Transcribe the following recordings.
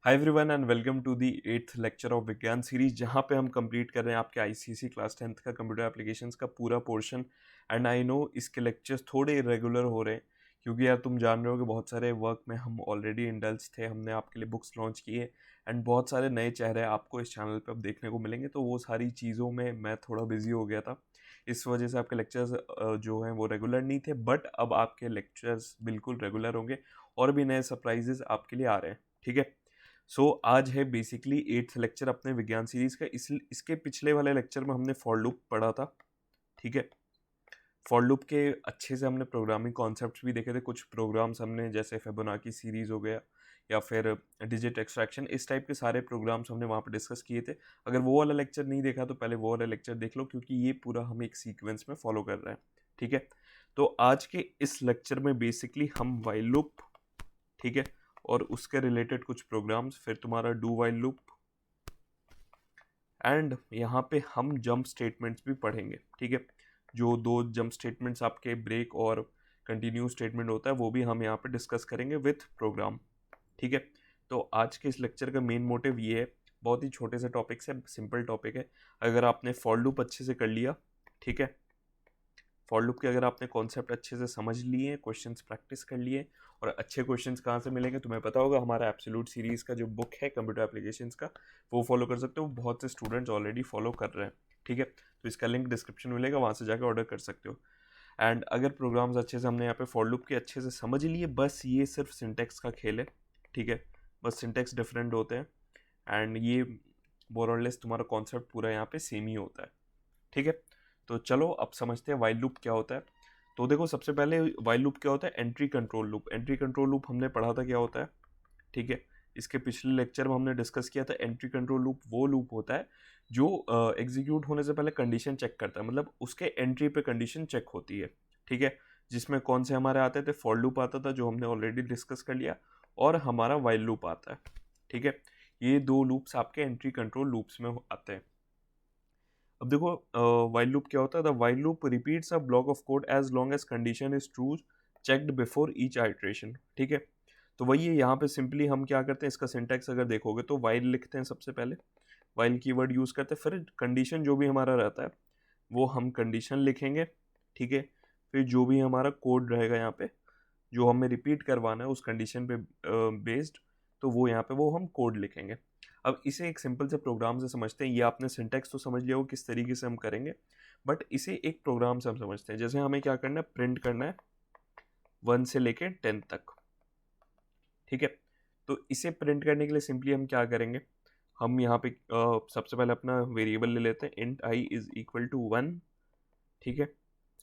Hi everyone and welcome to the 8th lecture of Vigyan series, जहाँ पे हम complete कर रहे हैं आपके आईसीएसई क्लास 10th का कंप्यूटर एप्लीकेशंस का पूरा पोर्शन। एंड आई नो इसके लेक्चर्स थोड़े इरेगुलर हो रहे हैं क्योंकि यार तुम जान रहे हो कि बहुत सारे वर्क में हम ऑलरेडी इंडल्ज थे। हमने आपके लिए बुक्स लॉन्च किए एंड बहुत सारे नए चेहरे आपको इस चैनल पे अब देखने को मिलेंगे, तो वो सारी चीज़ों में मैं थोड़ा बिजी हो गया था। इस वजह से आपके लेक्चर्स जो हैं वो रेगुलर नहीं थे, बट अब आपके लेक्चर्स बिल्कुल रेगुलर होंगे और भी नए सरप्राइजेस आपके लिए आ रहे हैं। ठीक है, आज है बेसिकली 8th लेक्चर अपने विज्ञान सीरीज का। इसके पिछले वाले लेक्चर में हमने फॉर लूप पढ़ा था। ठीक है, फॉर लूप के अच्छे से हमने प्रोग्रामिंग कॉन्सेप्ट्स भी देखे थे। कुछ प्रोग्राम्स हमने जैसे फिबोनाची सीरीज हो गया या फिर डिजिट एक्सट्रैक्शन, इस टाइप के सारे प्रोग्राम्स हमने वहाँ पर डिस्कस किए थे। अगर वो वाला लेक्चर नहीं देखा तो पहले वो वाला लेक्चर देख लो, क्योंकि ये पूरा हम एक सीक्वेंस में फॉलो कर रहे हैं। ठीक है, तो आज के इस लेक्चर में बेसिकली हम वाइल लूप, ठीक है, और उसके रिलेटेड कुछ प्रोग्राम्स, फिर तुम्हारा डू वाइल लूप, एंड यहाँ पे हम जंप स्टेटमेंट्स भी पढ़ेंगे। ठीक है, जो दो जंप स्टेटमेंट्स आपके ब्रेक और कंटिन्यू स्टेटमेंट होता है वो भी हम यहाँ पे डिस्कस करेंगे विथ प्रोग्राम। ठीक है, तो आज के इस लेक्चर का मेन मोटिव ये है, बहुत ही छोटे से टॉपिक से, सिंपल टॉपिक है। अगर आपने फॉर लूप अच्छे से कर लिया, ठीक है, फॉर लूप के अगर आपने कॉन्सेप्ट अच्छे से समझ लिए, क्वेश्चंस प्रैक्टिस कर लिए, और अच्छे क्वेश्चंस कहाँ से मिलेंगे तुम्हें पता होगा, हमारा एब्सोल्यूट सीरीज का जो बुक है कंप्यूटर एप्लीकेशंस का, वो फॉलो कर सकते हो। बहुत से स्टूडेंट्स ऑलरेडी फॉलो कर रहे हैं। ठीक है, तो इसका लिंक डिस्क्रिप्शन में मिलेगा, वहाँ से जाकर ऑर्डर कर सकते हो। एंड अगर प्रोग्राम्स अच्छे से हमने यहाँ पे फॉर लूप के अच्छे से समझ लिए, बस ये सिर्फ सिंटेक्स का खेल है। ठीक है, बस सिंटेक्स डिफरेंट होते हैं एंड ये मोर और लेस तुम्हारा कॉन्सेप्ट पूरा यहाँ पे सेम ही होता है। ठीक है, तो चलो अब समझते हैं वाइल लूप क्या होता है। तो देखो, सबसे पहले वाइल लूप क्या होता है, entry control loop. Entry control loop हमने पढ़ा था क्या होता है। ठीक है, इसके पिछले लेक्चर में हमने डिस्कस किया था एंट्री कंट्रोल लूप वो लूप होता है जो एग्जीक्यूट होने से पहले कंडीशन चेक करता है, मतलब उसके एंट्री पे कंडीशन चेक होती है। ठीक है, जिसमें कौन से हमारे आते थे, फॉर लूप आता था जो हमने ऑलरेडी डिस्कस कर लिया, और हमारा वाइल लूप आता है। ठीक है, ये दो लूप्स आपके एंट्री कंट्रोल लूप्स में आते हैं। अब देखो, वाइल लूप क्या होता है। The while loop repeats a block of code as long as condition is true checked before each iteration. ठीक है, तो वही है, यहाँ पे सिंपली हम क्या करते हैं, इसका सिंटैक्स अगर देखोगे तो वाइल लिखते हैं सबसे पहले, वाइल कीवर्ड यूज करते हैं, फिर कंडीशन जो भी हमारा रहता है वो हम कंडीशन लिखेंगे। ठीक है, फिर जो भी हमारा कोड रहेगा यहाँ पे जो हमें रिपीट करवाना है उस कंडीशन पे बेस्ड, तो वो यहाँ पे वो हम कोड लिखेंगे। अब इसे एक सिंपल से प्रोग्राम से समझते हैं। ये आपने सिंटेक्स तो समझ लिया हो किस तरीके से हम करेंगे, बट इसे एक प्रोग्राम से हम समझते हैं। जैसे हमें क्या करना है, प्रिंट करना है 1 से लेके 10 तक। ठीक है, तो इसे प्रिंट करने के लिए सिंपली हम क्या करेंगे, हम यहाँ पे सबसे पहले अपना वेरिएबल ले लेते हैं, int i is equal to 1। ठीक है,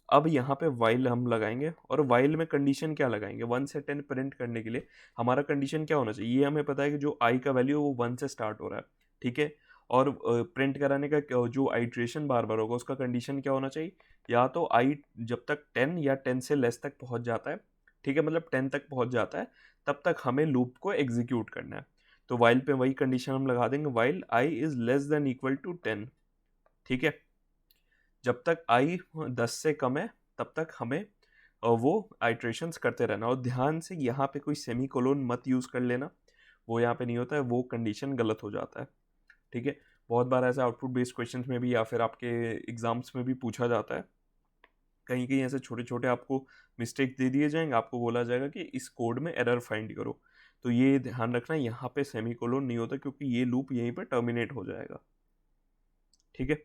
अब यहाँ पे वाइल हम लगाएंगे, और वाइल में कंडीशन क्या लगाएंगे, 1 से 10 प्रिंट करने के लिए हमारा कंडीशन क्या होना चाहिए, ये हमें पता है कि जो आई का वैल्यू है वो 1 से स्टार्ट हो रहा है। ठीक है, और प्रिंट कराने का जो आइट्रेशन बार बार होगा उसका कंडीशन क्या होना चाहिए, या तो आई जब तक 10 या 10 से लेस तक पहुंच जाता है, ठीक है, मतलब 10 तक पहुंच जाता है, तब तक हमें लूप को एग्जीक्यूट करना है। तो वाइल पे वही कंडीशन हम लगा देंगे, while i is less than equal to 10। ठीक है, जब तक आई 10 से कम है तब तक हमें वो आइट्रेशंस करते रहना। और ध्यान से यहाँ पे कोई सेमी कोलोन मत यूज़ कर लेना, वो यहाँ पे नहीं होता है, वो कंडीशन गलत हो जाता है। ठीक है, बहुत बार ऐसे आउटपुट बेस्ड क्वेश्चंस में भी या फिर आपके एग्जाम्स में भी पूछा जाता है, कहीं कहीं ऐसे छोटे छोटे आपको मिस्टेक दे दिए जाएंगे, आपको बोला जाएगा कि इस कोड में एरर फाइंड करो, तो ये ध्यान रखना यहाँ पे सेमी कोलोन नहीं होता, क्योंकि ये लूप यहीं पर टर्मिनेट हो जाएगा। ठीक है,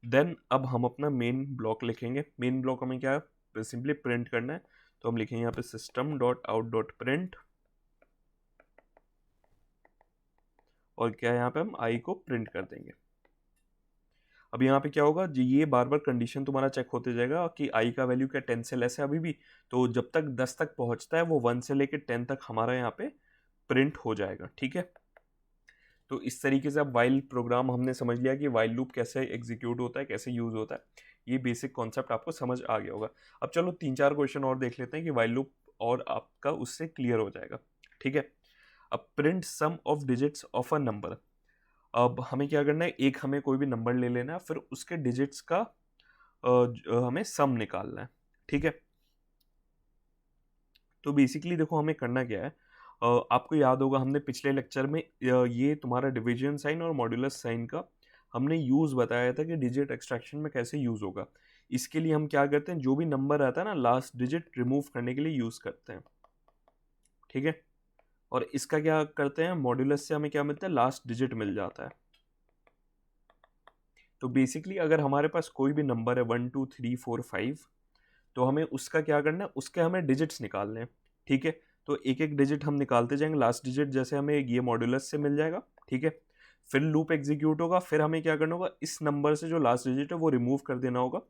देन अब हम अपना मेन ब्लॉक लिखेंगे। मेन ब्लॉक हमें क्या है, सिंपली प्रिंट करना है, तो हम लिखेंगे यहाँ पे system dot out dot print, और क्या है यहाँ पे हम आई को प्रिंट कर देंगे। अब यहाँ पे क्या होगा जी, ये बार बार कंडीशन तुम्हारा चेक होते जाएगा कि आई का वैल्यू क्या 10 से लेस है अभी भी, तो जब तक 10 तक पहुंचता है वो 1 से लेकर 10 तक हमारा यहाँ पे प्रिंट हो जाएगा। ठीक है, तो इस तरीके से अब वाइल प्रोग्राम हमने समझ लिया कि वाइल लूप कैसे एग्जीक्यूट होता है, कैसे यूज होता है। ये बेसिक कॉन्सेप्ट आपको समझ आ गया होगा। अब चलो 3-4 क्वेश्चन और देख लेते हैं कि वाइल लूप और आपका उससे क्लियर हो जाएगा। ठीक है, अब print sum of digits of a number. अब हमें क्या करना है, एक हमें कोई भी नंबर ले लेना है, फिर उसके डिजिट्स का हमें सम निकालना है। ठीक है, तो बेसिकली देखो हमें करना क्या है, आपको याद होगा हमने पिछले लेक्चर में ये तुम्हारा डिवीजन साइन और मॉड्यूलस साइन का हमने यूज़ बताया था कि डिजिट एक्सट्रैक्शन में कैसे यूज़ होगा। इसके लिए हम क्या करते हैं, जो भी नंबर आता है ना लास्ट डिजिट रिमूव करने के लिए यूज़ करते हैं, ठीक है। और इसका क्या करते हैं, मॉड्यूलस से हमें क्या मिलता है, लास्ट डिजिट मिल जाता है। तो बेसिकली अगर हमारे पास कोई भी नंबर है 1 2 3 4 5, तो हमें उसका क्या करना है, उसके हमें डिजिट्स निकालने हैं, ठीक है। तो एक एक डिजिट हम निकालते जाएंगे, लास्ट डिजिट जैसे हमें ये मॉड्यूलस से मिल जाएगा, ठीक है। फिर लूप एग्जीक्यूट होगा, फिर हमें क्या करना होगा, इस नंबर से जो लास्ट डिजिट है वो रिमूव कर देना होगा।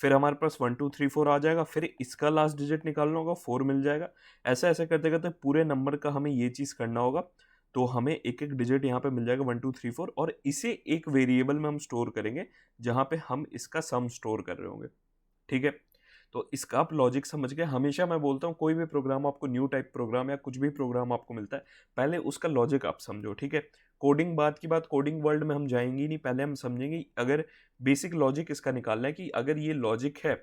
फिर हमारे पास 1 2 3 4 आ जाएगा, फिर इसका लास्ट डिजिट निकालना होगा, 4 मिल जाएगा। ऐसे ऐसे करते करते पूरे नंबर का हमें ये चीज़ करना होगा। तो हमें एक एक डिजिट यहाँ पे मिल जाएगा 1 2 3 4, और इसे एक वेरिएबल में हम स्टोर करेंगे जहाँ पे हम इसका सम स्टोर कर रहे होंगे, ठीक है। तो इसका आप लॉजिक समझ गए। हमेशा मैं बोलता हूँ कोई भी प्रोग्राम आपको, न्यू टाइप प्रोग्राम या कुछ भी प्रोग्राम आपको मिलता है, पहले उसका लॉजिक आप समझो, ठीक है। कोडिंग बात की बात, कोडिंग वर्ल्ड में हम जाएंगे ही नहीं, पहले हम समझेंगे अगर बेसिक लॉजिक इसका निकालना है कि अगर ये लॉजिक है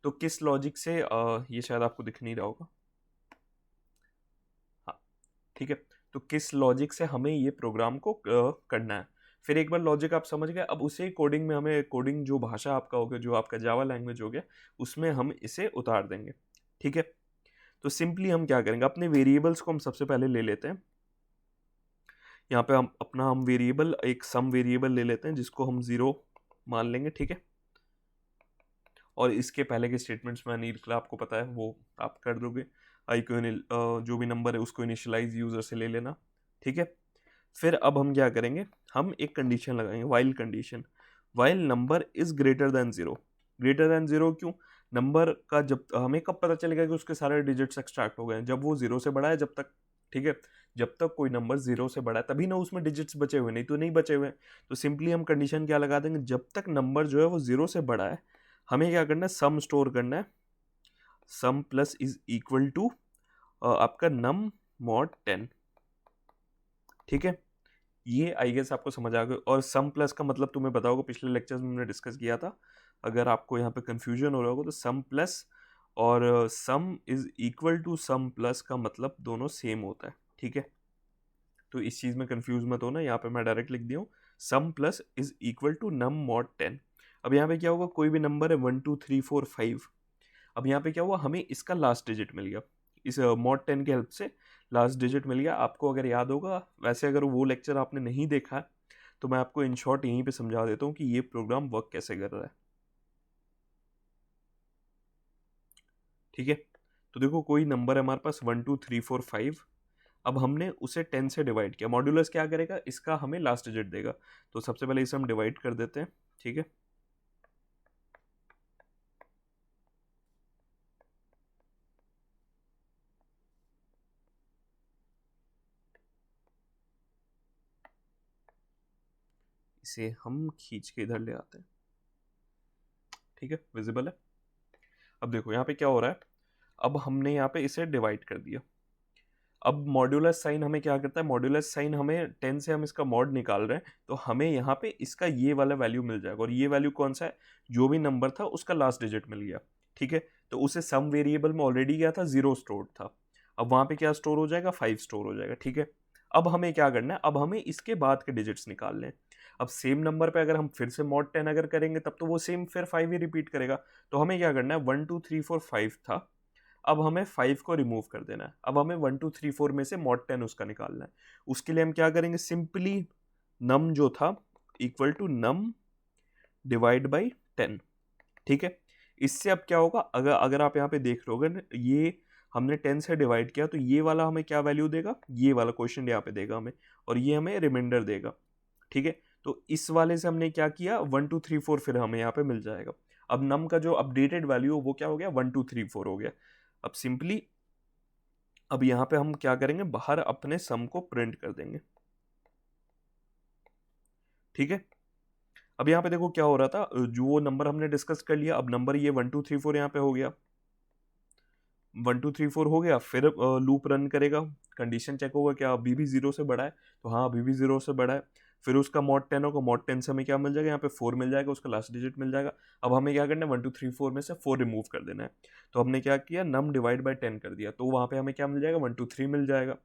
तो किस लॉजिक से ये शायद आपको दिख नहीं रहा होगा, हाँ ठीक है। तो किस लॉजिक से हमें ये प्रोग्राम को करना है। फिर एक बार लॉजिक आप समझ गए, अब उसे कोडिंग में हमें, कोडिंग जो भाषा आपका हो गया, जो आपका जावा लैंग्वेज हो गया, उसमें हम इसे उतार देंगे, ठीक है। तो सिंपली हम क्या करेंगे, अपने वेरिएबल्स को हम सबसे पहले ले लेते हैं। यहाँ पे हम वेरिएबल, एक सम वेरिएबल ले लेते हैं जिसको हम 0 मान लेंगे, ठीक है। और इसके पहले के स्टेटमेंट्स में अनिल, आपको पता है वो आप कर दोगे। आई को जो भी नंबर है उसको इनिशियलाइज यूजर से ले लेना, ठीक है। फिर अब हम क्या करेंगे, हम एक कंडीशन लगाएंगे, while condition. While number is greater than 0। Greater than 0 क्यों, नंबर का जब हमें कब पता चलेगा कि उसके सारे डिजिट्स एक्सट्रैक्ट हो गए हैं, जब वो 0 से बड़ा है, जब तक, ठीक है। जब तक कोई नंबर 0 से बड़ा है तभी ना उसमें डिजिट्स बचे हुए, नहीं तो नहीं बचे हुए। तो सिंपली हम कंडीशन क्या लगा देंगे, जब तक नंबर जो है वो 0 से बड़ा है, हमें क्या करना है, सम स्टोर करना है। सम प्लस इज इक्वल टू आपका नम मॉड 10, ठीक है। ये आई गेस आपको समझ आ गया। और सम प्लस का मतलब तुम्हें पता होगा, पिछले लेक्चर्स में हमने डिस्कस किया था। अगर आपको यहाँ पे कंफ्यूजन हो रहा होगा तो सम प्लस और sum is equal to sum plus का मतलब दोनों सेम होता है, ठीक है। तो इस चीज़ में कंफ्यूज मत होना, यहाँ पे मैं डायरेक्ट लिख दिया हूँ sum plus is equal to num mod 10। अब यहाँ पे क्या होगा, कोई भी नंबर है 1 2 3 4 5। अब यहाँ पे क्या हुआ, हमें इसका लास्ट डिजिट मिल गया, इस मॉड 10 की हेल्प से लास्ट डिजिट मिल गया। आपको अगर याद होगा, वैसे अगर वो लेक्चर आपने नहीं देखा है तो मैं आपको इन शॉर्ट यहीं पे समझा देता हूँ कि ये प्रोग्राम वर्क कैसे कर रहा है, ठीक है। तो देखो कोई नंबर है हमारे पास 1 2 3 4 5। अब हमने उसे 10 से डिवाइड किया, मॉड्यूलस क्या करेगा, इसका हमें लास्ट डिजिट देगा। तो सबसे पहले इसे हम डिवाइड कर देते हैं, ठीक है। इसे हम खींच के इधर ले आते हैं, ठीक है, विजिबल है। अब देखो यहाँ पे क्या हो रहा है, अब हमने यहाँ पे इसे डिवाइड कर दिया। अब मॉड्यूलस साइन हमें क्या करता है, मॉड्यूलस साइन हमें 10 से हम इसका मॉड निकाल रहे हैं, तो हमें यहाँ पे इसका ये वाला वैल्यू मिल जाएगा। और ये वैल्यू कौन सा है, जो भी नंबर था उसका लास्ट डिजिट मिल गया, ठीक है। तो उसे सम वेरिएबल में ऑलरेडी क्या था, 0 स्टोर था। अब वहाँ पे क्या स्टोर हो जाएगा, 5 स्टोर हो जाएगा, ठीक है। अब हमें क्या करना है, अब हमें इसके बाद के डिजिट्स निकालने हैं। अब सेम नंबर पे अगर हम फिर से मॉड 10 अगर करेंगे तब तो वो सेम फिर 5 ही रिपीट करेगा। तो हमें क्या करना है, 1 2 3 4 5 था, अब हमें 5 को रिमूव कर देना है। अब हमें 1 2 3 4 में से मॉड 10 उसका निकालना है। उसके लिए हम क्या करेंगे, सिंपली नम जो था equal to num divide by 10, ठीक है। इससे अब क्या होगा, अगर अगर आप यहाँ पे देख रहे हो, ये हमने 10 से डिवाइड किया तो ये वाला हमें क्या वैल्यू देगा, ये वाला क्वेश्चन यहाँ पे देगा हमें, और ये हमें रिमाइंडर देगा, ठीक है। तो इस वाले से हमने क्या किया, 1 2 3 4 फिर हमें यहाँ पे मिल जाएगा। अब नम का जो अपडेटेड वैल्यू वो क्या हो गया, 1 2 3 4 हो गया। अब सिंपली अब यहाँ पे हम क्या करेंगे, बाहर अपने सम को प्रिंट कर देंगे, ठीक है। अब यहाँ पे देखो क्या हो रहा था, जो वो नंबर हमने डिस्कस कर लिया, अब नंबर ये 1 2 3 4 यहाँ पे हो गया, 1 2 3 4 हो गया। फिर लूप रन करेगा, कंडीशन चेक होगा क्या अभी भी 0 से बड़ा है, तो हाँ अभी भी 0 से बड़ा है। फिर उसका मॉड 10 होगा, मॉड 10 से हमें क्या मिल जाएगा, यहाँ पे 4 मिल जाएगा, उसका लास्ट डिजिट मिल जाएगा। अब हमें क्या करना है, 1 2 3 4 में से 4 रिमूव कर देना है। तो हमने क्या किया, नम डिवाइड बाई 10 कर दिया, तो वहाँ पे हमें क्या मिल जाएगा, 1 2 3 मिल जाएगा।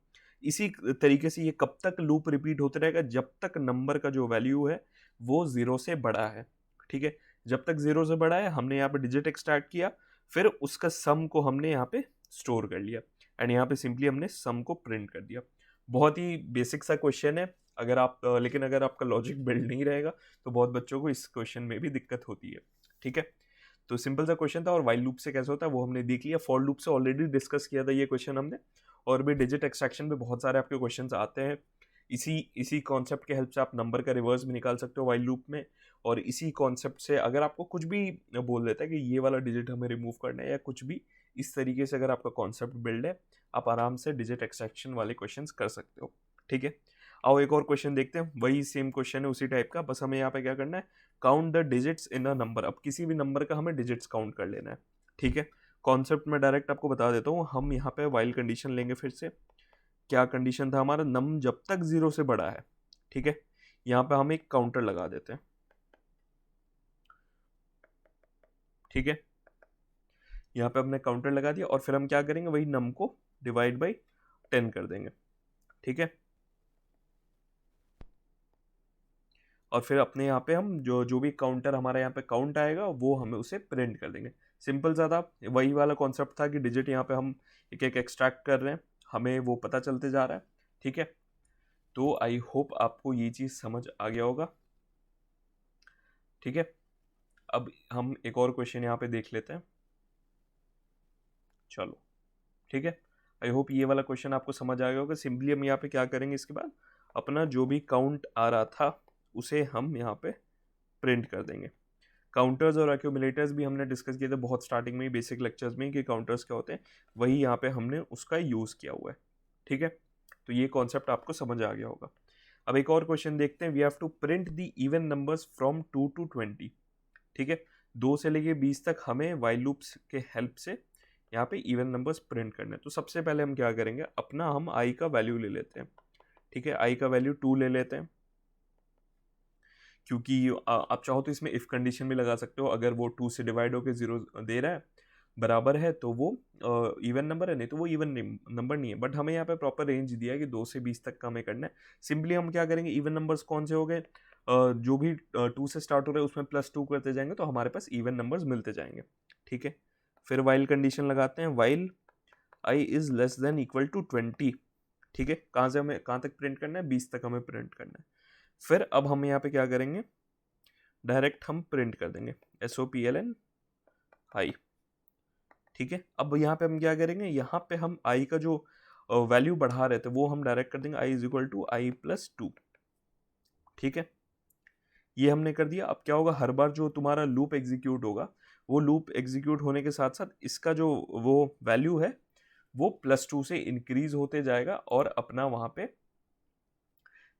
इसी तरीके से ये कब तक लूप रिपीट होते रहेगा, जब तक नंबर का जो वैल्यू है वो 0 से बड़ा है, ठीक है। जब तक 0 से बड़ा है हमने यहाँ पे डिजिट एक्सट्रैक्ट किया, फिर उसका सम को हमने यहाँ पे स्टोर कर लिया, एंड यहाँ पे सिंपली हमने सम को प्रिंट कर दिया। बहुत ही बेसिक सा क्वेश्चन है, अगर आप लेकिन अगर आपका लॉजिक बिल्ड नहीं रहेगा तो बहुत बच्चों को इस क्वेश्चन में भी दिक्कत होती है, ठीक है। तो सिंपल सा क्वेश्चन था, और वाइल लूप से कैसे होता है वो हमने देख लिया। फॉर लूप से ऑलरेडी डिस्कस किया था ये क्वेश्चन हमने, और भी डिजिट एक्सट्रैक्शन पे बहुत सारे आपके क्वेश्चन आते हैं। इसी कॉन्सेप्ट के हेल्प से आप नंबर का रिवर्स भी निकाल सकते हो वाइल लूप में, और इसी कॉन्सेप्ट से अगर आपको कुछ भी बोल देता है कि ये वाला डिजिट हमें रिमूव करना है या कुछ भी, इस तरीके से अगर आपका कॉन्सेप्ट बिल्ड है, आप आराम से डिजिट एक्सट्रैक्शन वाले क्वेश्चंस कर सकते हो, ठीक है। आओ एक और क्वेश्चन देखते हैं, वही सेम क्वेश्चन है उसी टाइप का, बस हमें यहाँ पे क्या करना है, count the digits in a number. अब किसी भी नंबर का हमें डिजिट्स काउंट कर लेना है, ठीक है। कॉन्सेप्ट में डायरेक्ट आपको बता देता हूँ, हम यहाँ पे वाइल कंडीशन लेंगे। फिर से क्या कंडीशन था हमारा, नम जब तक 0 से बड़ा है, ठीक है। यहाँ पे हम एक काउंटर लगा देते हैं, ठीक है। यहाँ पे हमने काउंटर लगा दिया, और फिर हम क्या करेंगे, वही नम को डिवाइड बाई 10 कर देंगे, ठीक है। और फिर अपने यहाँ पे हम जो भी काउंटर हमारा यहाँ पे काउंट आएगा वो हमें उसे प्रिंट कर देंगे। सिंपल सा था, वही वाला कॉन्सेप्ट था कि डिजिट यहाँ पे हम एक एक एक्सट्रैक्ट कर रहे हैं, हमें वो पता चलते जा रहा है, ठीक है। तो आई होप आपको ये चीज़ समझ आ गया होगा, ठीक है। अब हम एक और क्वेश्चन यहाँ पे देख लेते हैं, चलो, ठीक है। आई होप ये वाला क्वेश्चन आपको समझ आ गया होगा। सिंपली हम यहाँ पे क्या करेंगे, इसके बाद अपना जो भी काउंट आ रहा था उसे हम यहाँ पे प्रिंट कर देंगे। काउंटर्स और एक्यूमुलेटर्स भी हमने डिस्कस किए थे बहुत स्टार्टिंग में ही, बेसिक लेक्चर्स में, कि काउंटर्स क्या होते हैं, वही यहाँ पे हमने उसका यूज़ किया हुआ है, ठीक है। तो ये कॉन्सेप्ट आपको समझ आ गया होगा। अब एक और क्वेश्चन देखते हैं, we have to print the even numbers from 2 to 20, ठीक है। 2 से लेके 20 तक हमें वाइल लूप्स के हेल्प से यहाँ पे इवन नंबर्स प्रिंट करने हैं। तो सबसे पहले हम क्या करेंगे, अपना हम आई का वैल्यू ले लेते हैं, ठीक है। आई का वैल्यू 2 ले लेते हैं, क्योंकि आप चाहो तो इसमें इफ कंडीशन भी लगा सकते हो, अगर वो 2 से डिवाइड होकर 0 दे रहा है बराबर है तो वो इवन नंबर है, नहीं तो वो इवन नंबर नहीं है। बट हमें यहाँ पे प्रॉपर रेंज दिया है कि 2 से 20 तक का हमें करना है। सिंपली हम क्या करेंगे, इवन नंबर्स कौन से हो गए, जो भी 2 से स्टार्ट हो रहे हैं उसमें +2 करते जाएंगे तो हमारे पास इवन नंबर्स मिलते जाएंगे, ठीक है। फिर वाइल कंडीशन लगाते हैं, while i is less than equal to 20, ठीक है। कहाँ से हमें कहाँ तक प्रिंट करना है, 20 तक हमें प्रिंट करना है। फिर अब हम यहाँ पे क्या करेंगे, डायरेक्ट हम प्रिंट कर देंगे SOPLN आई, ठीक है। अब यहाँ पे हम क्या करेंगे, यहाँ पे हम आई का जो वैल्यू बढ़ा रहे थे वो हम डायरेक्ट कर देंगे I is equal to I plus 2, ठीक है। ये हमने कर दिया। अब क्या होगा, हर बार जो तुम्हारा लूप एग्जीक्यूट होगा, वो लूप एग्जीक्यूट होने के साथ साथ इसका जो वो वैल्यू है वो +2 से इंक्रीज होते जाएगा, और अपना वहाँ पे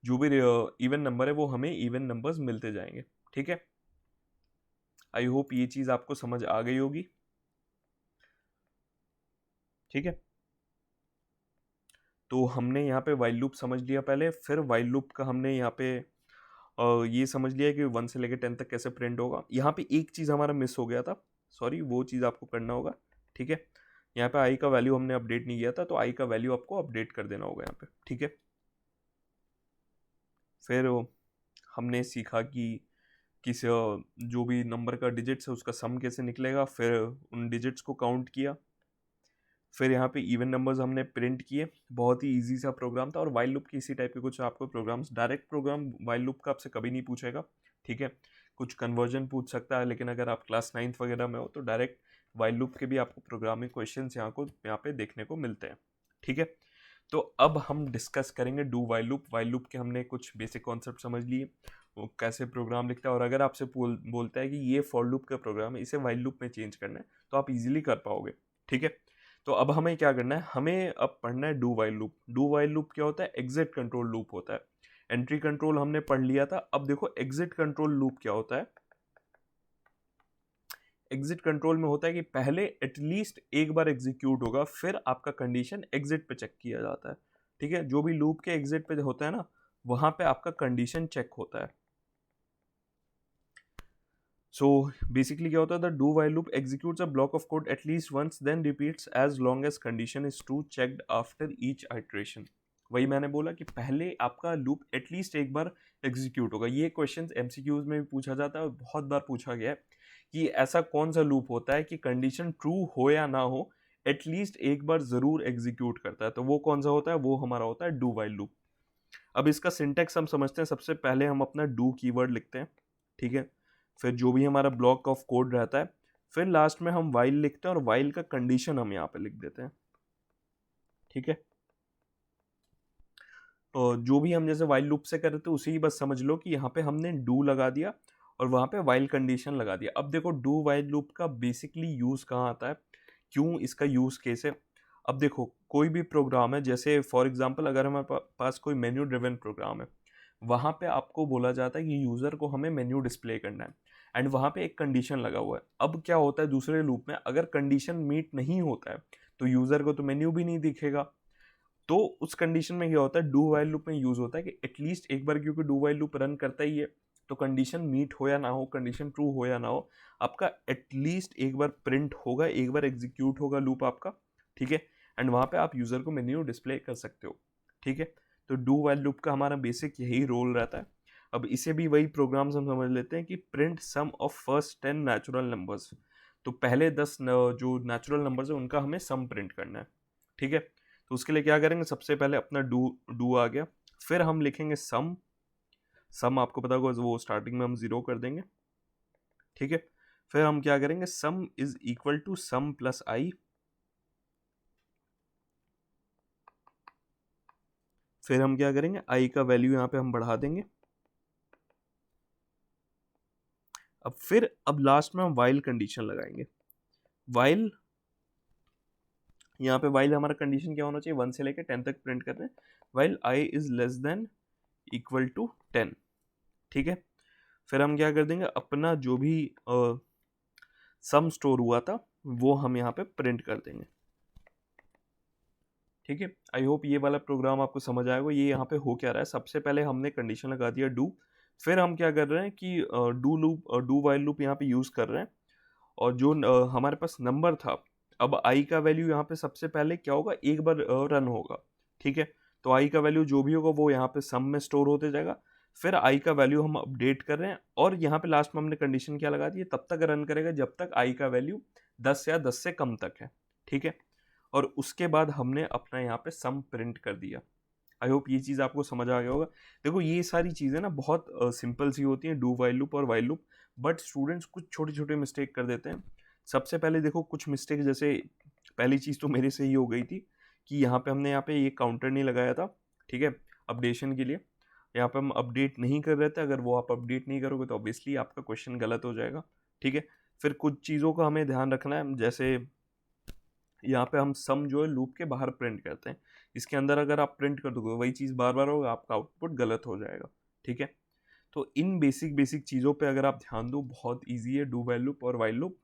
जो भी इवन नंबर है वो हमें इवन नंबर्स मिलते जाएंगे, ठीक है। आई होप ये चीज़ आपको समझ आ गई होगी, ठीक है। तो हमने यहाँ पे वाइल लूप समझ लिया पहले, फिर वाइल लूप का हमने यहाँ पे ये समझ लिया कि 1 से लेकर 10 तक कैसे प्रिंट होगा। यहाँ पे एक चीज़ हमारा मिस हो गया था, सॉरी, वो चीज़ आपको करना होगा, ठीक है। यहाँ पे आई का वैल्यू हमने अपडेट नहीं किया था, तो आई का वैल्यू आपको अपडेट कर देना होगा यहाँ पे, ठीक है। फिर हमने सीखा कि किस जो भी नंबर का डिजिट्स है उसका सम कैसे निकलेगा, फिर उन डिजिट्स को काउंट किया, फिर यहाँ पे इवन नंबर्स हमने प्रिंट किए। बहुत ही इजी सा प्रोग्राम था, और वाइल लूप की इसी टाइप के कुछ आपको programs, direct program while loop का आपसे कभी नहीं पूछेगा, ठीक है। कुछ कन्वर्जन पूछ सकता है, लेकिन अगर आप क्लास 9th वगैरह में हो तो डायरेक्ट वाइल लूप के भी आपको प्रोग्रामिंग क्वेश्चन यहाँ पे देखने को मिलते हैं, ठीक है। तो अब हम डिस्कस करेंगे do while loop. While loop के हमने कुछ बेसिक कॉन्सेप्ट समझ लिए, वो कैसे प्रोग्राम लिखता है, और अगर आपसे बोलता है कि ये फॉर लूप का प्रोग्राम है, इसे वाइल लूप में चेंज करना है, तो आप इजीली कर पाओगे, ठीक है। तो अब हमें क्या करना है, हमें अब पढ़ना है do while loop. Do while loop क्या होता है, एग्जिट कंट्रोल लूप होता है। एंट्री कंट्रोल हमने पढ़ लिया था, अब देखो एग्जिट कंट्रोल लूप क्या होता है। एग्जिट कंट्रोल में होता है कि पहले एटलीस्ट एक बार एग्जीक्यूट होगा, फिर आपका कंडीशन एग्जिट पे चेक किया जाता है, ठीक है। जो भी लूप के एग्जिट पे होता है ना, वहां पे आपका कंडीशन चेक होता है। सो बेसिकली क्या होता है, the do while loop executes a block of code at least once then repeats as long as condition is true checked after each iteration. वही मैंने बोला कि पहले आपका लूप एटलीस्ट एक बार एग्जीक्यूट होगा। ये क्वेश्चन एमसीक्यूज में भी पूछा जाता है और बहुत बार पूछा गया है कि ऐसा कौन सा लूप होता है कि कंडीशन ट्रू हो या ना हो एटलीस्ट एक बार जरूर एग्जीक्यूट करता है। तो वो कौन सा होता है, वो हमारा होता है डू वाइल लूप। अब इसका सिंटेक्स हम समझते हैं। सबसे पहले हम अपना डू कीवर्ड लिखते हैं, ठीक है, फिर जो भी हमारा ब्लॉक ऑफ कोड रहता है, फिर लास्ट में हम वाइल लिखते हैं और वाइल का कंडीशन हम यहाँ पे लिख देते हैं, ठीक है। तो जो भी हम जैसे वाइल लूप से कर रहे थे उसी बस समझ लो कि यहाँ पे हमने डू लगा दिया और वहाँ पे वाइल कंडीशन लगा दिया। अब देखो डू वाइल लूप का बेसिकली यूज़ कहाँ आता है, क्यों इसका यूज़ केस है। अब देखो कोई भी प्रोग्राम है, जैसे फॉर एग्जांपल अगर हमारे पास कोई मेन्यू ड्रिवन प्रोग्राम है, वहाँ पे आपको बोला जाता है कि यूज़र को हमें मेन्यू डिस्प्ले करना है एंड वहाँ पे एक कंडीशन लगा हुआ है। अब क्या होता है दूसरे लूप में, अगर कंडीशन मीट नहीं होता है तो यूज़र को तो मेन्यू भी नहीं दिखेगा। तो उस कंडीशन में क्या होता है, डू वाइल लूप में यूज होता है कि एटलीस्ट एक बार, क्योंकि डू वाइल लूप रन करता ही है, तो कंडीशन मीट हो या ना हो, कंडीशन ट्रू हो या ना हो, आपका एटलीस्ट एक बार प्रिंट होगा, एक बार एग्जीक्यूट होगा लूप आपका, ठीक है। एंड वहां पे आप यूजर को मेन्यू डिस्प्ले कर सकते हो, ठीक है। तो डू वाइल लूप का हमारा बेसिक यही रोल रहता है। अब इसे भी वही प्रोग्राम्स हम समझ लेते हैं कि print sum of first 10 natural numbers. तो पहले 10 जो नेचुरल नंबर्स है उनका हमें सम प्रिंट करना है, ठीक है। तो उसके लिए क्या करेंगे, सबसे पहले अपना डू डू आ गया, फिर हम लिखेंगे सम। सम आपको पता होगा वो स्टार्टिंग में हम 0 कर देंगे, ठीक है। फिर हम क्या करेंगे, sum is equal to sum plus I. फिर हम क्या करेंगे, आई का वैल्यू यहाँ पे हम बढ़ा देंगे। अब लास्ट में हम वाइल कंडीशन लगाएंगे। वाइल, यहाँ पे वाइल हमारा कंडीशन क्या होना चाहिए, 1 से लेकर 10 तक प्रिंट कर रहे हैं, while i is less than equal to 10, ठीक है। फिर हम क्या कर देंगे, अपना जो भी सम स्टोर हुआ था वो हम यहाँ पे प्रिंट कर देंगे, ठीक है। आई होप ये वाला प्रोग्राम आपको समझ आएगा। ये यहाँ पे हो क्या रहा है, सबसे पहले हमने कंडीशन लगा दिया डू, फिर हम क्या कर रहे हैं कि डू वाइल लूप यहाँ पे यूज कर रहे हैं, और जो हमारे पास नंबर था, अब आई का वैल्यू यहाँ पे सबसे पहले क्या होगा, एक बार रन होगा, ठीक है। तो आई का वैल्यू जो भी होगा वो यहाँ पे सम में स्टोर होते जाएगा। फिर आई का वैल्यू हम अपडेट कर रहे हैं और यहाँ पे लास्ट में हमने कंडीशन क्या लगा दी है, तब तक रन करेगा जब तक आई का वैल्यू 10 या 10 से कम तक है, ठीक है। और उसके बाद हमने अपना यहाँ पे सम प्रिंट कर दिया। आई होप ये चीज़ आपको समझ आ गया होगा। देखो ये सारी चीज़ें ना बहुत सिंपल सी होती हैं, डू वाइल लूप और वाइल लूप, बट स्टूडेंट्स कुछ छोटे छोटे मिस्टेक कर देते हैं। सबसे पहले देखो कुछ मिस्टेक, जैसे पहली चीज़ तो मेरे से ही हो गई थी कि यहाँ पे हमने यहाँ पे ये काउंटर नहीं लगाया था, ठीक है, अपडेशन के लिए। यहाँ पे हम अपडेट नहीं कर रहे थे, अगर वो आप अपडेट नहीं करोगे तो ऑब्वियसली आपका क्वेश्चन गलत हो जाएगा, ठीक है। फिर कुछ चीज़ों का हमें ध्यान रखना है, जैसे यहाँ पे हम सम जो है लूप के बाहर प्रिंट करते हैं, इसके अंदर अगर आप प्रिंट कर दोगे वही चीज़ बार बार होगा, आपका आउटपुट गलत हो जाएगा, ठीक है। तो इन बेसिक बेसिक चीज़ों पे अगर आप ध्यान दो, बहुत ईजी है डू वाइल लूप और वाइल लूप,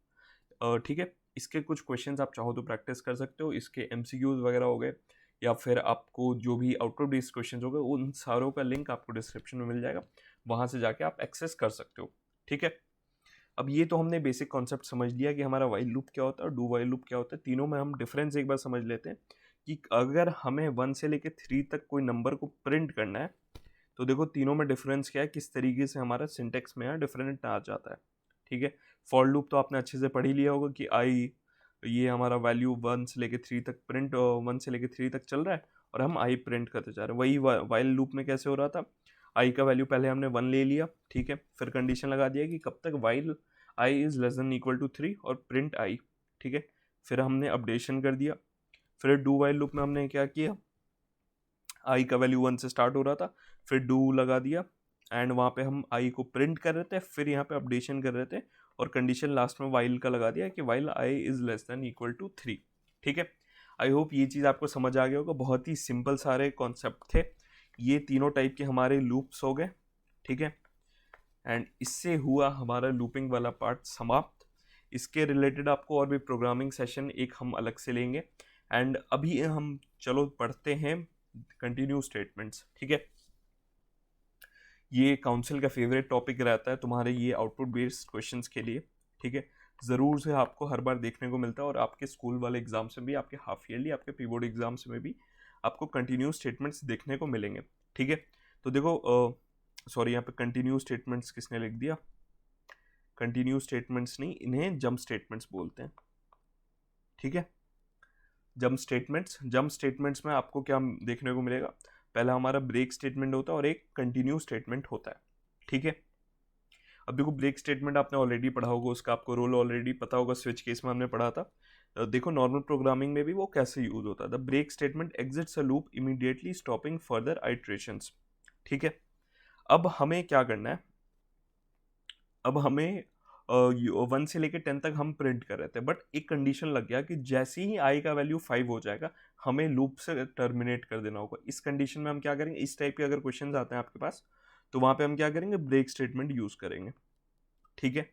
ठीक है। इसके कुछ क्वेश्चंस आप चाहो तो प्रैक्टिस कर सकते हो, इसके एमसीक्यूज वगैरह हो गए, या फिर आपको जो भी आउट ऑफ बेस्ड क्वेश्चन हो गए, उन सारों का लिंक आपको डिस्क्रिप्शन में मिल जाएगा, वहाँ से जाके आप एक्सेस कर सकते हो, ठीक है। अब ये तो हमने बेसिक कॉन्सेप्ट समझ लिया कि हमारा वाइल लूप क्या होता है और डू वाइल लूप क्या होता है। तीनों में हम डिफरेंस एक बार समझ लेते हैं कि अगर हमें 1 से लेकर 3 तक कोई नंबर को प्रिंट करना है, तो देखो तीनों में डिफरेंस क्या है, किस तरीके से हमारा सिंटेक्स में यहाँ डिफरेंट आ जाता है, ठीक है। फॉर लूप तो आपने अच्छे से पढ़ ही लिया होगा कि आई, ये हमारा वैल्यू 1 से लेकर 3 तक प्रिंट, 1 से लेकर 3 तक चल रहा है और हम आई प्रिंट करते जा रहे हैं। वही वाइल लूप में कैसे हो रहा था, आई का वैल्यू पहले हमने 1 ले लिया, ठीक है, फिर कंडीशन लगा दिया कि कब तक while i is less than equal to 3 और प्रिंट आई, ठीक है। फिर हमने अपडेशन कर दिया। फिर डू वाइल लूप में हमने क्या किया, आई का वैल्यू 1 से स्टार्ट हो रहा था, फिर डू लगा दिया एंड वहाँ पे हम आई को प्रिंट कर रहे थे, फिर यहाँ पे अपडेशन कर रहे थे और कंडीशन लास्ट में वाइल का लगा दिया कि while i is less than equal to 3, ठीक है। आई होप ये चीज़ आपको समझ आ गया होगा। बहुत ही सिंपल सारे कॉन्सेप्ट थे। ये तीनों टाइप के हमारे लूप्स हो गए, ठीक है। एंड इससे हुआ हमारा लूपिंग वाला पार्ट समाप्त। इसके रिलेटेड आपको और भी प्रोग्रामिंग सेशन एक हम अलग से लेंगे। एंड अभी हम चलो पढ़ते हैं कंटिन्यू स्टेटमेंट्स, ठीक है। ये काउंसिल का फेवरेट टॉपिक रहता है तुम्हारे ये आउटपुट बेस्ड क्वेश्चंस के लिए, ठीक है। ज़रूर से आपको हर बार देखने को मिलता है, और आपके स्कूल वाले एग्जाम्स में भी, आपके हाफ ईयरली, आपके प्री बोर्ड एग्जाम्स में भी आपको कंटिन्यूस स्टेटमेंट्स देखने को मिलेंगे, ठीक है। तो देखो सॉरी, यहाँ पे कंटिन्यू स्टेटमेंट्स किसने लिख दिया, कंटिन्यू स्टेटमेंट्स नहीं, इन्हें जंप स्टेटमेंट्स बोलते हैं, ठीक है। जंप स्टेटमेंट्स में आपको क्या देखने को मिलेगा, पहला हमारा ब्रेक स्टेटमेंट होता है और एक कंटिन्यू स्टेटमेंट होता है, ठीक है। अब देखो ब्रेक स्टेटमेंट आपने ऑलरेडी पढ़ा होगा, उसका आपको रोल ऑलरेडी पता होगा, स्विच केस में हमने पढ़ा था। देखो नॉर्मल प्रोग्रामिंग में भी वो कैसे यूज होता है, the break statement exits a loop immediately stopping further iterations, ठीक है। अब हमें क्या करना है, अब हमें 1 से लेकर 10 तक हम प्रिंट कर रहे थे, बट एक कंडीशन लग गया कि जैसे ही आई का वैल्यू 5 हो जाएगा हमें लूप से टर्मिनेट कर देना होगा। इस कंडीशन में हम क्या करेंगे, इस टाइप के अगर क्वेश्चंस आते हैं आपके पास, तो वहां पे हम क्या करेंगे, ब्रेक स्टेटमेंट यूज करेंगे, ठीक है।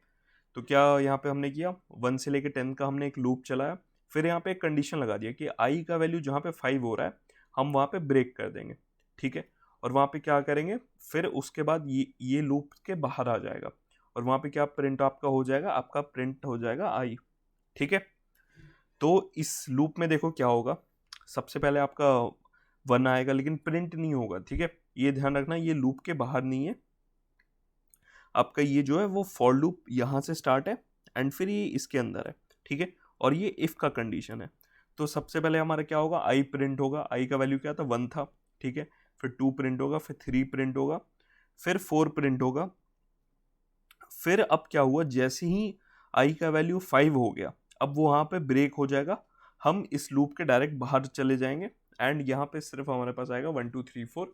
तो क्या यहाँ पे हमने किया, 1 से लेकर 10 का हमने एक लूप चलाया, फिर यहाँ पे एक कंडीशन लगा दिया कि आई का वैल्यू जहाँ पे 5 हो रहा है हम वहाँ पे ब्रेक कर देंगे, ठीक है। और वहाँ पे क्या करेंगे, फिर उसके बाद ये लूप के बाहर आ जाएगा, और वहाँ पे क्या प्रिंट आपका हो जाएगा, आपका प्रिंट हो जाएगा आई, ठीक है। तो इस लूप में देखो क्या होगा, सबसे पहले आपका 1 आएगा लेकिन प्रिंट नहीं होगा, ठीक है। ये ध्यान रखना, ये लूप के बाहर नहीं है, आपका ये जो है वो फॉर लूप यहाँ से स्टार्ट है एंड फिर ये इसके अंदर है, ठीक है। और ये इफ का कंडीशन है। तो सबसे पहले हमारा क्या होगा, आई प्रिंट होगा, आई का वैल्यू क्या था, 1 था, ठीक है। फिर 2 प्रिंट होगा, फिर 3 प्रिंट होगा, फिर 4 प्रिंट होगा। फिर अब क्या हुआ, जैसे ही आई का वैल्यू 5 हो गया, अब वो वहाँ पे ब्रेक हो जाएगा, हम इस लूप के डायरेक्ट बाहर चले जाएंगे, एंड यहाँ पे सिर्फ हमारे पास आएगा 1 2 3 4।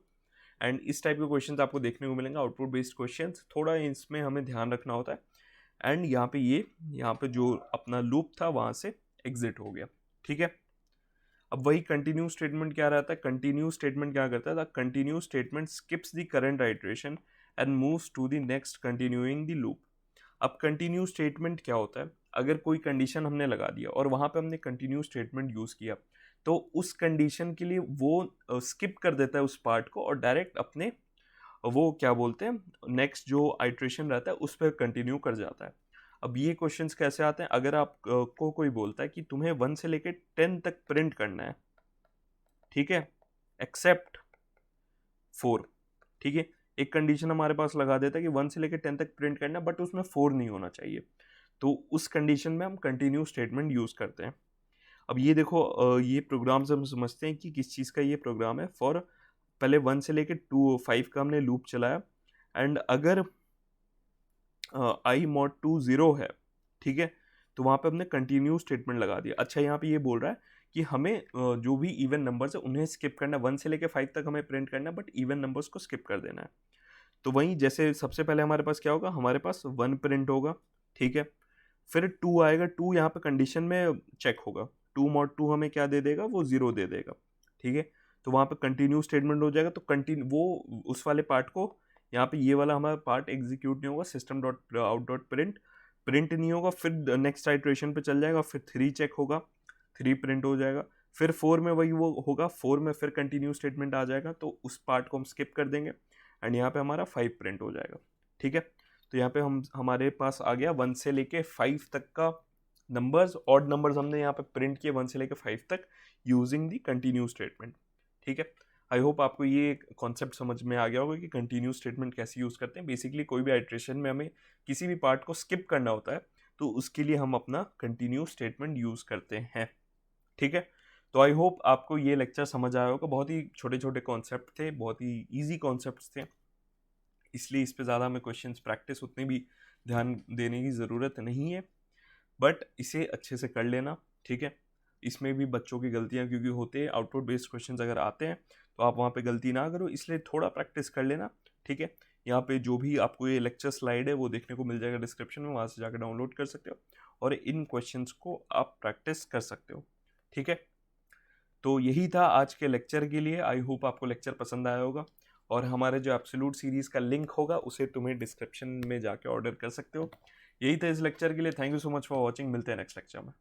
एंड इस टाइप के क्वेश्चंस आपको देखने को मिलेंगे, आउटपुट बेस्ड क्वेश्चंस, थोड़ा इसमें हमें ध्यान रखना होता है। एंड यहाँ पे जो अपना लूप था वहाँ से एग्जिट हो गया, ठीक है। अब वही कंटिन्यू स्टेटमेंट क्या रहता है, कंटिन्यू स्टेटमेंट क्या करता है, the continue statement skips the current iteration and moves to the next continuing the loop. अब कंटिन्यू स्टेटमेंट क्या होता है, अगर कोई कंडीशन हमने लगा दिया और वहाँ पे हमने कंटिन्यू स्टेटमेंट यूज़ किया, तो उस कंडीशन के लिए वो स्किप कर देता है उस पार्ट को और डायरेक्ट अपने वो क्या बोलते हैं नेक्स्ट जो आइट्रेशन रहता है उस पर कंटिन्यू कर जाता है। अब ये क्वेश्चंस कैसे आते हैं, अगर आप को कोई बोलता है कि तुम्हें 1 से लेकर 10 तक प्रिंट करना है, ठीक है, एक्सेप्ट 4, ठीक है। एक कंडीशन हमारे पास लगा देता है कि 1 से लेकर 10 तक प्रिंट करना है बट उसमें 4 नहीं होना चाहिए, तो उस कंडीशन में हम कंटिन्यू स्टेटमेंट यूज करते हैं। अब ये देखो ये प्रोग्राम से हम समझते हैं कि किस चीज़ का ये प्रोग्राम है। फॉर पहले 1 से लेकर 5 का हमने लूप चलाया, एंड अगर आई मॉड 2 0 है, ठीक है, तो वहाँ पे हमने कंटिन्यू स्टेटमेंट लगा दिया। अच्छा यहाँ पे ये बोल रहा है कि हमें जो भी इवन नंबर्स है उन्हें स्किप करना है, 1 से लेकर 5 तक हमें प्रिंट करना है बट इवन नंबर्स को स्किप कर देना है। तो वहीं जैसे सबसे पहले हमारे पास क्या होगा, हमारे पास 1 प्रिंट होगा, ठीक है। फिर 2 आएगा, 2 यहाँ पे कंडीशन में चेक होगा, 2 मॉड 2 हमें क्या दे देगा, वो 0 दे देगा, ठीक है। तो वहाँ पे कंटिन्यू स्टेटमेंट हो जाएगा, तो कंटिन्यू वो उस वाले पार्ट को, यहाँ पे ये वाला हमारा पार्ट एग्जीक्यूट नहीं होगा, system dot out dot print नहीं होगा, फिर नेक्स्ट आइट्रेशन पे चल जाएगा, फिर 3 चेक होगा, 3 प्रिंट हो जाएगा, फिर 4 में वही वो होगा, 4 में फिर कंटिन्यू स्टेटमेंट आ जाएगा, तो उस पार्ट को हम स्किप कर देंगे एंड यहाँ पे हमारा 5 प्रिंट हो जाएगा, ठीक है। तो यहाँ पे हमारे पास आ गया 1 से लेके 5 तक का नंबर्स, ऑड नंबर्स हमने यहाँ पे प्रिंट किए 1 से लेके 5 तक यूजिंग दी कंटिन्यू स्टेटमेंट, ठीक है। आई होप आपको ये कॉन्सेप्ट समझ में आ गया होगा कि कंटिन्यू स्टेटमेंट कैसे यूज़ करते हैं। बेसिकली कोई भी आइट्रेशन में हमें किसी भी पार्ट को स्किप करना होता है तो उसके लिए हम अपना कंटिन्यू स्टेटमेंट यूज़ करते हैं, ठीक है। तो आई होप आपको ये लेक्चर समझ आया होगा, बहुत ही छोटे छोटे कॉन्सेप्ट थे, बहुत ही ईजी कॉन्सेप्ट थे, इसलिए इस पे ज़्यादा हमें क्वेश्चंस प्रैक्टिस उतनी भी ध्यान देने की ज़रूरत नहीं है, बट इसे अच्छे से कर लेना, ठीक है। इसमें भी बच्चों की गलतियां क्योंकि होते हैं, आउटपुट बेस्ड क्वेश्चंस अगर आते हैं तो आप वहाँ पे गलती ना करो, इसलिए थोड़ा प्रैक्टिस कर लेना, ठीक है। यहाँ पे जो भी आपको ये लेक्चर स्लाइड है वो देखने को मिल जाएगा डिस्क्रिप्शन में, वहाँ से जाकर डाउनलोड कर सकते हो और इन क्वेश्चंस को आप प्रैक्टिस कर सकते हो, ठीक है। तो यही था आज के लेक्चर के लिए। आई होप आपको लेक्चर पसंद आया होगा, और हमारे जो एब्सोल्यूट सीरीज़ का लिंक होगा उसे तुम्हें डिस्क्रिप्शन में जाके ऑर्डर कर सकते हो। यही था इस लेक्चर के लिए। Thank you so much for watching, मिलते हैं नेक्स्ट लेक्चर में।